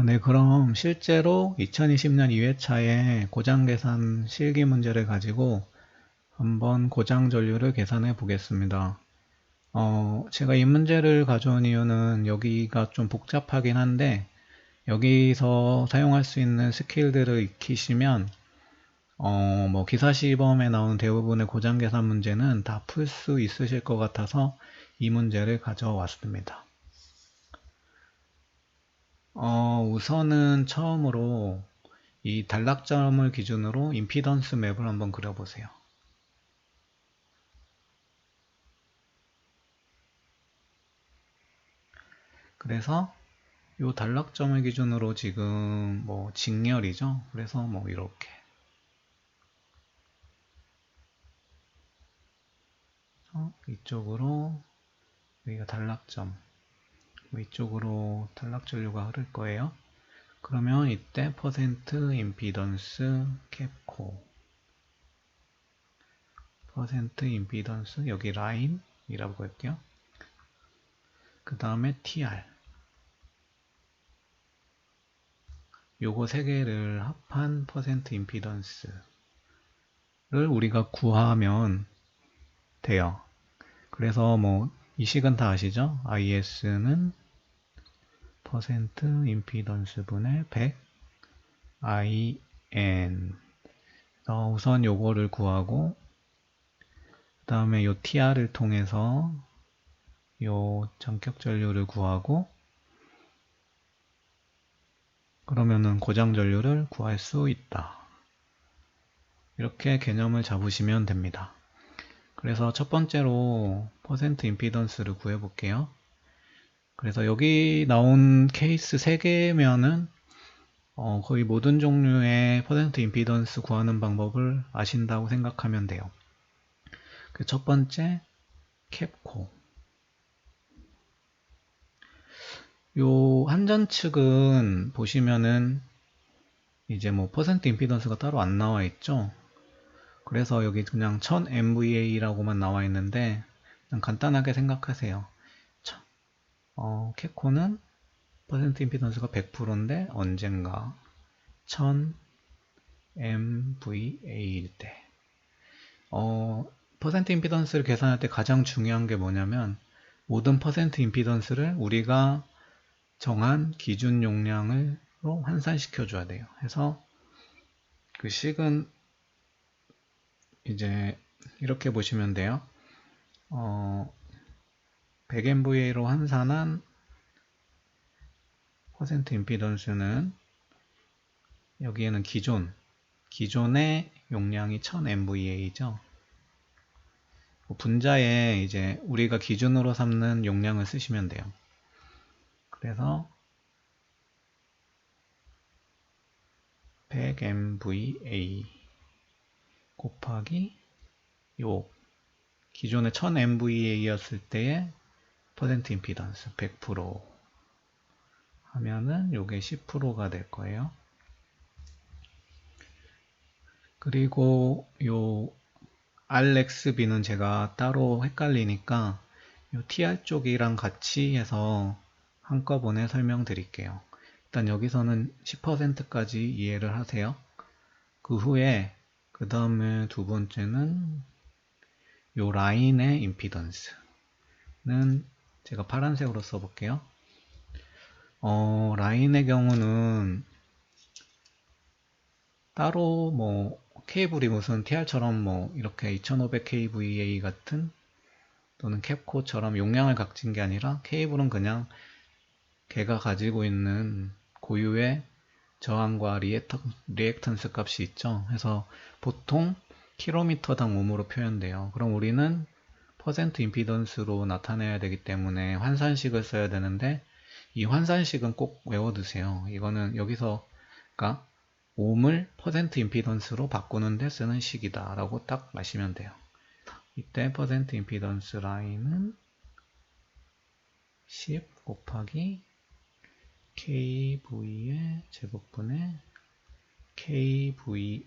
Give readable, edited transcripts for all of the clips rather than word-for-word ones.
네, 그럼 실제로 2020년 2회차에 고장계산 실기 문제를 가지고 한번 고장전류를 계산해 보겠습니다. 제가 이 문제를 가져온 이유는 여기가 좀 복잡하긴 한데 여기서 사용할 수 있는 스킬들을 익히시면 뭐 기사 시범에 나오는 대부분의 고장계산 문제는 다 풀 수 있으실 것 같아서 이 문제를 가져왔습니다. 우선은 처음으로 이 단락점을 기준으로 임피던스 맵을 한번 그려보세요. 그래서 이 단락점을 기준으로 지금 뭐 직렬이죠. 그래서 뭐 이렇게 이쪽으로 여기가 단락점, 이쪽으로 단락전류가 흐를 거예요. 그러면 이때 퍼센트 임피던스 캡코, 퍼센트 임피던스 여기 라인이라고 할게요. 그 다음에 TR, 요거 세 개를 합한 퍼센트 임피던스를 우리가 구하면 돼요. 그래서 뭐 이 식은 다 아시죠? IS는 퍼센트 임피던스 분의 100 IN. 우선 요거를 구하고 그 다음에 요 TR을 통해서 요 전격 전류를 구하고 그러면은 고장 전류를 구할 수 있다. 이렇게 개념을 잡으시면 됩니다. 그래서 첫 번째로 퍼센트 임피던스를 구해 볼게요. 그래서 여기 나온 케이스 3개면은 거의 모든 종류의 퍼센트 임피던스 구하는 방법을 아신다고 생각하면 돼요. 그 첫 번째 캡코. 요 한전 측은 보시면은 이제 뭐 퍼센트 임피던스가 따로 안 나와 있죠. 그래서 여기 그냥 1000MVA라고만 나와 있는데 그냥 간단하게 생각하세요. 캡코는 퍼센트 임피던스가 100%인데 언젠가 1000MVA일 때 퍼센트 임피던스를 계산할 때 가장 중요한 게 뭐냐면 모든 퍼센트 임피던스를 우리가 정한 기준 용량으로 환산시켜 줘야 돼요. 해서 그 식은 이제 이렇게 보시면 돼요. 100MVA로 환산한 퍼센트 임피던스는 여기에는 기존의 용량이 1000MVA죠. 분자에 이제 우리가 기준으로 삼는 용량을 쓰시면 돼요. 그래서 100MVA 곱하기 요 기존의 1000MVA였을 때의 퍼센트 임피던스 100% 하면은 요게 10%가 될 거예요. 그리고 요 RXB는 제가 따로 헷갈리니까 요 TR 쪽이랑 같이 해서 한꺼번에 설명드릴게요. 일단 여기서는 10%까지 이해를 하세요. 그 후에 그 다음에 두 번째는 요 라인의 임피던스는 제가 파란색으로 써볼게요. 라인의 경우는 따로 뭐 케이블이 무슨 TR처럼 뭐 이렇게 2500kVA 같은 또는 캡코처럼 용량을 갖춘 게 아니라 케이블은 그냥 걔가 가지고 있는 고유의 저항과 리액턴스 값이 있죠. 그래서 보통 킬로미터당 옴으로 표현돼요. 그럼 우리는 퍼센트 임피던스로 나타내야 되기 때문에 환산식을 써야 되는데 이 환산식은 꼭 외워두세요. 이거는 여기서가 옴을 퍼센트 임피던스로 바꾸는데 쓰는 식이다 라고 딱 마시면 돼요. 이때 퍼센트 임피던스 라인은 10 곱하기 KV의 제곱분의 KVA의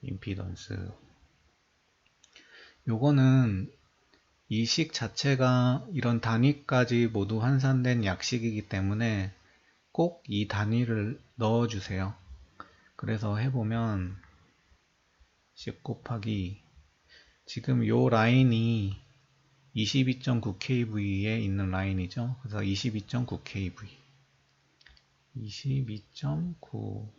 임피던스. 요거는 이 식 자체가 이런 단위까지 모두 환산된 약식이기 때문에 꼭 이 단위를 넣어주세요. 그래서 해보면 10 곱하기 지금 요 라인이 22.9kV에 있는 라인이죠. 그래서 22.9kV 22.9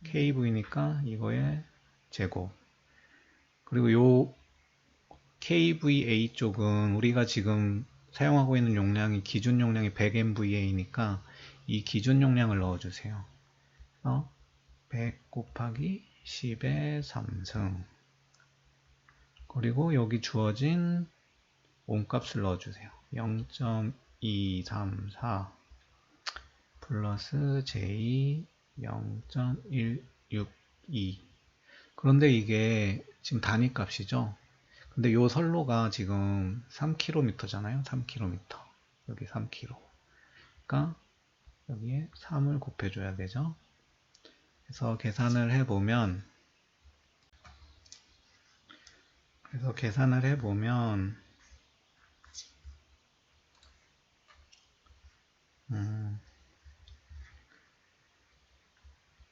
kV니까 이거의 제곱. 그리고 요 kVA 쪽은 우리가 지금 사용하고 있는 용량이 기준 용량이 100MVA니까 이 기준 용량을 넣어주세요. 100 곱하기 10의 3승. 그리고 여기 주어진 온값을 넣어주세요. 0.234 플러스 J 0.162. 그런데 이게 지금 단위 값이죠. 근데 요 선로가 지금 3km잖아요. 3km. 여기 3km. 그러니까 여기에 3을 곱해줘야 되죠. 그래서 계산을 해보면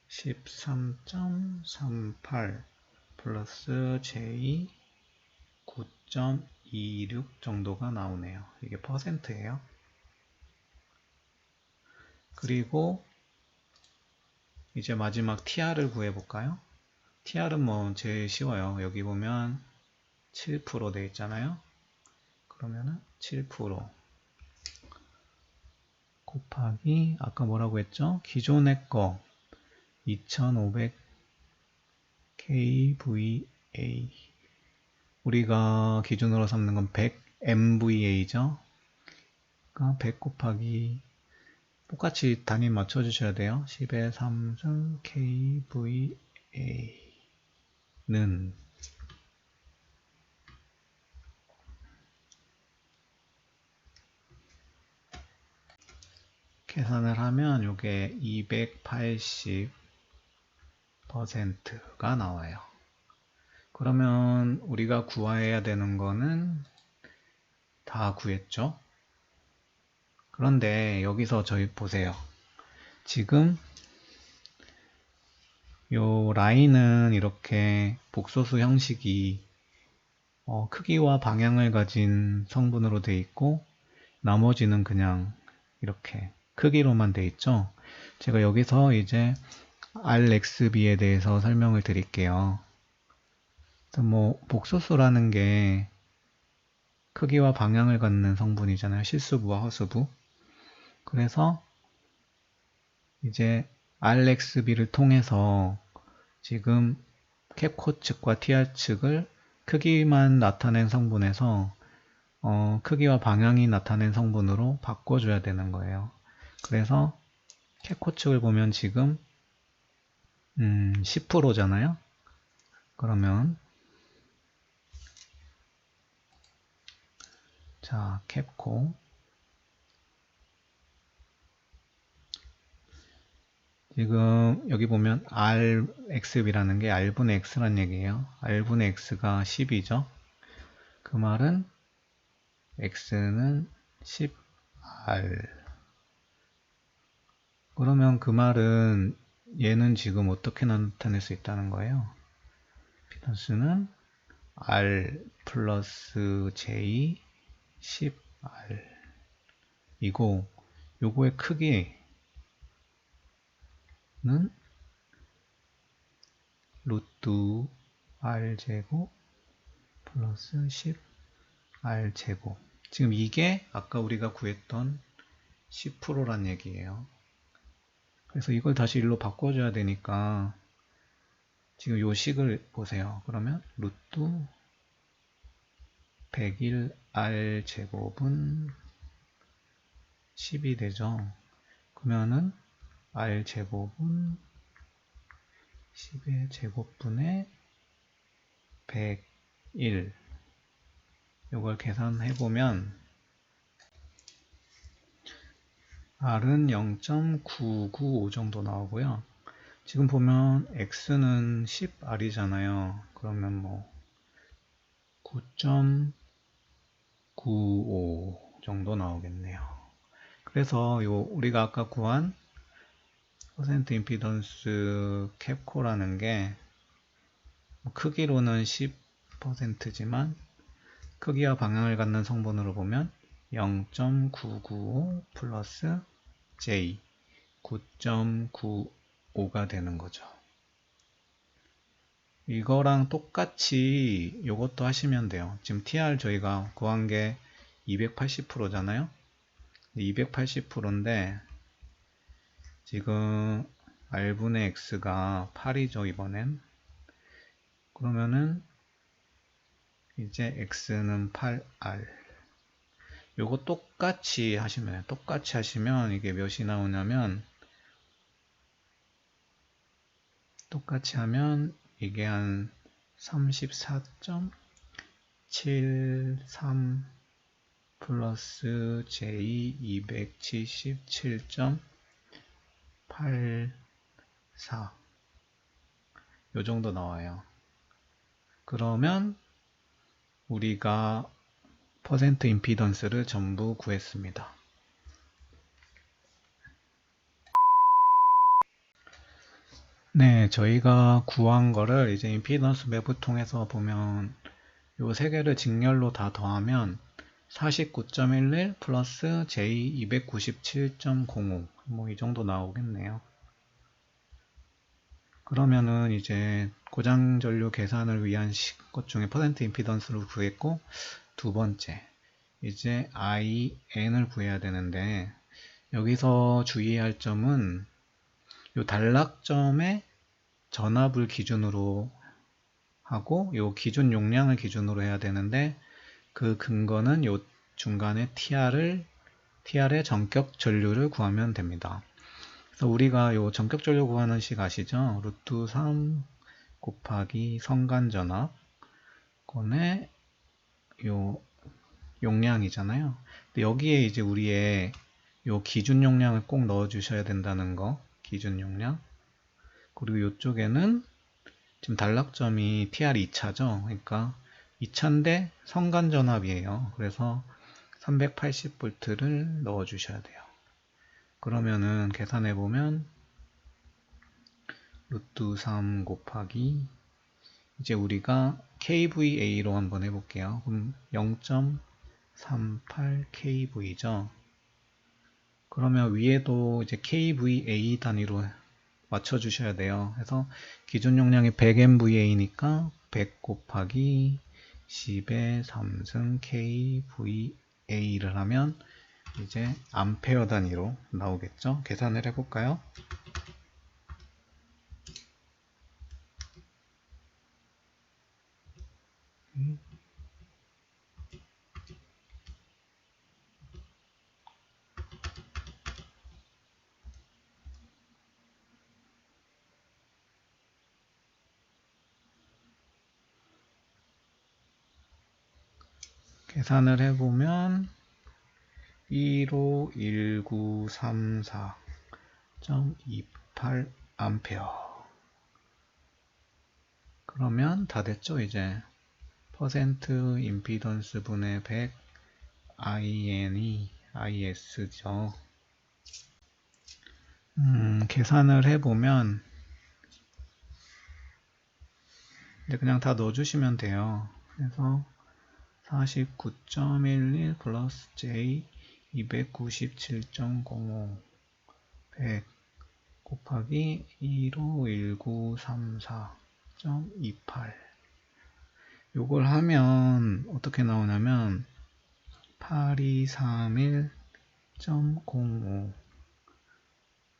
13.38 플러스 J 9.26 정도가 나오네요. 이게 퍼센트예요. 그리고 이제 마지막 TR을 구해볼까요? TR은 뭐 제일 쉬워요. 여기 보면 7% 돼 있잖아요. 그러면은 7% 곱하기 아까 뭐라고 했죠? 기존의 거 2500 kVA 우리가 기준으로 삼는 건 100 MVA죠. 그러니까 100 곱하기 똑같이 단위 맞춰주셔야 돼요. 10의 3승 kVA는 계산을 하면 이게 280%가 나와요. 그러면 우리가 구해야 되는 거는 다 구했죠. 그런데 여기서 저희 보세요. 지금 요 라인은 이렇게 복소수 형식이 크기와 방향을 가진 성분으로 되어 있고 나머지는 그냥 이렇게 크기로만 되어 있죠. 제가 여기서 이제 RXB에 대해서 설명을 드릴게요. 뭐 복소수라는 게 크기와 방향을 갖는 성분이잖아요. 실수부와 허수부. 그래서 이제 RXB를 통해서 지금 캡코 측과 TR 측을 크기만 나타낸 성분에서 크기와 방향이 나타낸 성분으로 바꿔줘야 되는 거예요. 그래서 캡코 측을 보면 지금 10%잖아요. 그러면 자 캡코 지금 여기 보면 RXB라는 게 R분의 X란 얘기예요. R분의 X가 10이죠. 그 말은 X는 10R. 그러면 그 말은 얘는 지금 어떻게 나타낼 수 있다는 거예요? 피던스는 R 플러스 J 10R 이고 요거의 크기는 루트 R 제곱 플러스 10R 제곱. 지금 이게 아까 우리가 구했던 10%란 얘기예요. 그래서 이걸 다시 일로 바꿔줘야 되니까 지금 요 식을 보세요. 그러면 루트 101R 제곱은 10이 되죠. 그러면은 R 제곱은 10의 제곱분의 101 이걸 계산해보면 R은 0.995 정도 나오고요. 지금 보면 X는 10R이잖아요. 그러면 뭐 9.95 정도 나오겠네요. 그래서 우리가 아까 구한 퍼센트 임피던스 캡코라는 게 크기로는 10%지만 크기와 방향을 갖는 성분으로 보면 0.995 플러스 J 9.95가 되는 거죠. 이거랑 똑같이 이것도 하시면 돼요. 지금 TR 저희가 구한 게 280%잖아요. 280%인데 지금 R분의 X가 8이죠, 이번엔. 그러면은 이제 X는 8R. 요거 똑같이 하시면 돼요. 똑같이 하시면 이게 몇이 나오냐면, 똑같이 하면 이게 한 34.73 플러스 J 277.84 요 정도 나와요. 그러면 우리가 퍼센트 임피던스를 전부 구했습니다. 네, 저희가 구한 거를 이제 임피던스 맵을 통해서 보면 요 세 개를 직렬로 다 더하면 49.11 플러스 J 297.05 뭐 이 정도 나오겠네요. 그러면은 이제 고장 전류 계산을 위한 것 중에 퍼센트 임피던스를 구했고, 두 번째 이제 IN을 구해야 되는데, 여기서 주의할 점은 요 단락점의 전압을 기준으로 하고 요 기준 용량을 기준으로 해야 되는데, 그 근거는 요 중간에 TR의 전격 전류를 구하면 됩니다. 그래서 우리가 요 전격 전류 구하는 식 아시죠? 루트 3 곱하기 성간전압 권의 요 용량이잖아요. 근데 여기에 이제 우리의 요 기준 용량을 꼭 넣어 주셔야 된다는 거, 기준 용량. 그리고 요쪽에는 지금 단락점이 TR 2차죠. 그러니까 2차인데 성간전압이에요. 그래서 380V를 넣어 주셔야 돼요. 그러면은 계산해 보면 루트 3 곱하기 이제 우리가 KVA로 한번 해볼게요. 그럼 0.38KV죠. 그러면 위에도 이제 KVA 단위로 맞춰주셔야 돼요. 그래서 기준 용량이 100MVA니까 100 곱하기 10의 3승 KVA를 하면 이제 암페어 단위로 나오겠죠. 계산을 해볼까요? 계산을 해보면 151,934.28 암페어. 그러면 다 됐죠. 이제 퍼센트 임피던스 분의 100 IN이 IS죠. 계산을 해보면 이제 그냥 다 넣어주시면 돼요. 그래서 49.11 플러스 J 297.05 100 곱하기 151,934.28 요걸 하면 어떻게 나오냐면 8231.05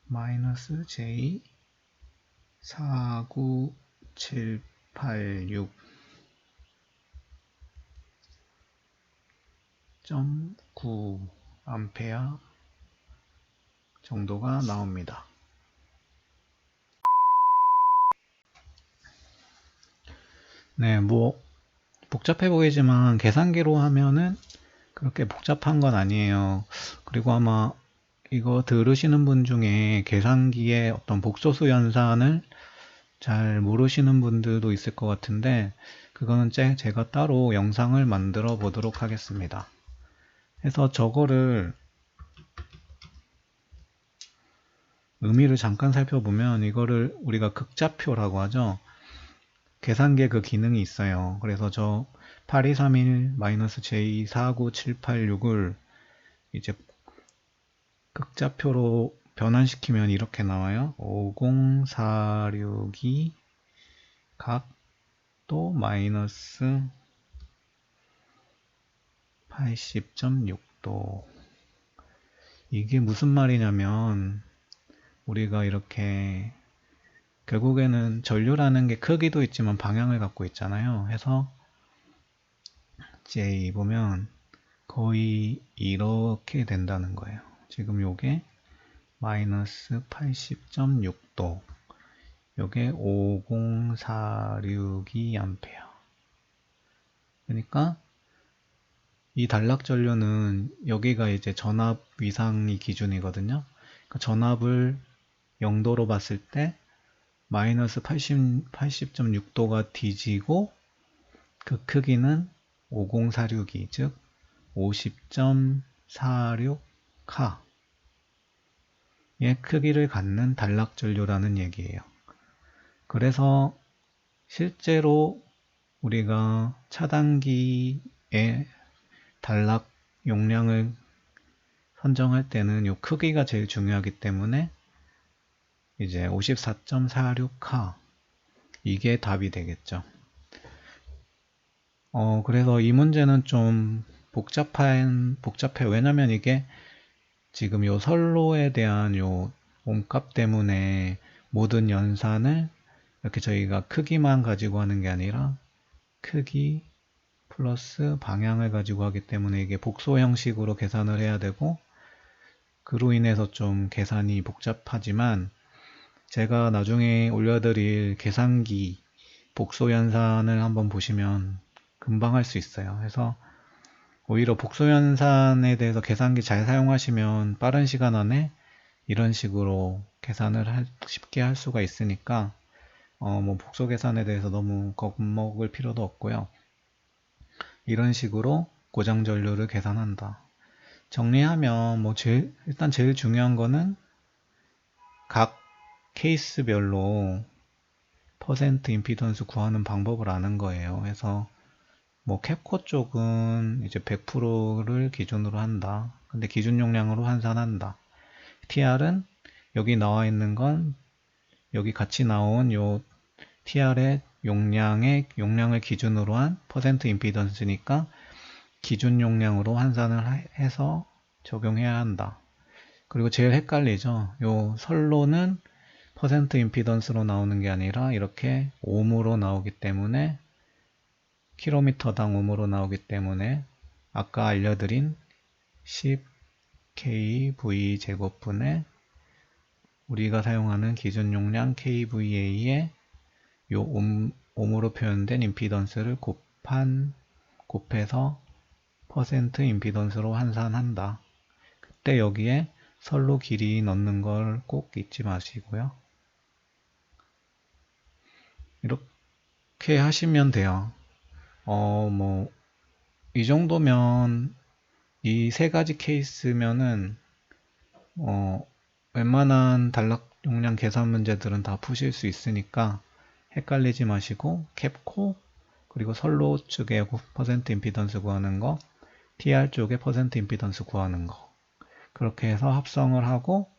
마이너스 J 49786 9 암페어 정도가 나옵니다. 네, 뭐 복잡해 보이지만 계산기로 하면은 그렇게 복잡한 건 아니에요. 그리고 아마 이거 들으시는 분 중에 계산기의 어떤 복소수 연산을 잘 모르시는 분들도 있을 것 같은데, 그거는 제가 따로 영상을 만들어 보도록 하겠습니다. 그래서 저거를 의미를 잠깐 살펴보면 이거를 우리가 극좌표라고 하죠. 계산기에 그 기능이 있어요. 그래서 저 8231-J49786을 이제 극좌표로 변환시키면 이렇게 나와요. 50462 각도 마이너스 80.6도. 이게 무슨 말이냐면 우리가 이렇게 결국에는 전류라는 게 크기도 있지만 방향을 갖고 있잖아요. 해서 J 보면 거의 이렇게 된다는 거예요. 지금 요게 마이너스 80.6도, 요게 50462A. 그러니까 이 단락 전류는 여기가 이제 전압 위상이 기준이거든요. 그러니까 전압을 0도로 봤을 때 마이너스 80.6도가 뒤지고 그 크기는 50462, 즉 50.46K의 크기를 갖는 단락 전류라는 얘기예요. 그래서 실제로 우리가 차단기의 단락 용량을 선정할 때는 이 크기가 제일 중요하기 때문에 이제 54.46K, 이게 답이 되겠죠. 그래서 이 문제는 좀 복잡해. 왜냐면 이게 지금 요 선로에 대한 요 옴값 때문에 모든 연산을 이렇게 저희가 크기만 가지고 하는 게 아니라 크기 플러스 방향을 가지고 하기 때문에 이게 복소 형식으로 계산을 해야 되고, 그로 인해서 좀 계산이 복잡하지만 제가 나중에 올려드릴 계산기 복소 연산을 한번 보시면 금방 할 수 있어요. 그래서 오히려 복소 연산에 대해서 계산기 잘 사용하시면 빠른 시간 안에 이런 식으로 계산을 쉽게 할 수가 있으니까 뭐 복소 계산에 대해서 너무 겁먹을 필요도 없고요. 이런 식으로 고장 전류를 계산한다. 정리하면 뭐 일단 제일 중요한 거는 각 케이스별로 퍼센트 임피던스 구하는 방법을 아는 거예요. 그래서 뭐 캡코 쪽은 이제 100%를 기준으로 한다. 근데 기준 용량으로 환산한다. TR은 여기 나와 있는 건 여기 같이 나온 요 TR의 용량을 기준으로 한 퍼센트 임피던스니까 기준 용량으로 환산을 해서 적용해야 한다. 그리고 제일 헷갈리죠. 요 선로는 퍼센트 임피던스로 나오는 게 아니라 이렇게 옴으로 나오기 때문에, 킬로미터당 옴으로 나오기 때문에 아까 알려드린 10kV 제곱분의 우리가 사용하는 기준 용량 kVA에 요 옴으로 표현된 임피던스를 곱해서 퍼센트 임피던스로 환산한다. 그때 여기에 선로 길이 넣는 걸 꼭 잊지 마시고요. 이렇게 하시면 돼요. 뭐 이 정도면, 이 세 가지 케이스면은 웬만한 단락 용량 계산 문제들은 다 푸실 수 있으니까 헷갈리지 마시고 캡코, 그리고 선로 쪽에 퍼센트 임피던스 구하는 거, TR 쪽에 퍼센트 임피던스 구하는 거, 그렇게 해서 합성을 하고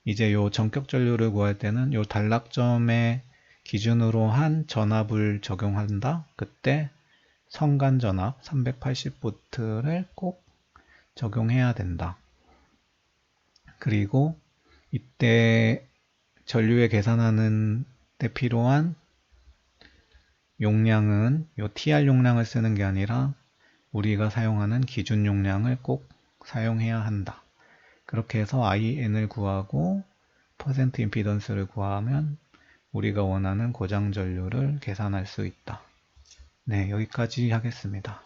이제 요 전격 전류를 구할 때는 요 단락점에 기준으로 한 전압을 적용한다. 그때 선간 전압 380V를 꼭 적용해야 된다. 그리고 이때 전류에 계산하는 데 필요한 용량은 요 TR 용량을 쓰는 게 아니라 우리가 사용하는 기준 용량을 꼭 사용해야 한다. 그렇게 해서 IN을 구하고 퍼센트 임피던스를 구하면 우리가 원하는 고장 전류를 계산할 수 있다. 네, 여기까지 하겠습니다.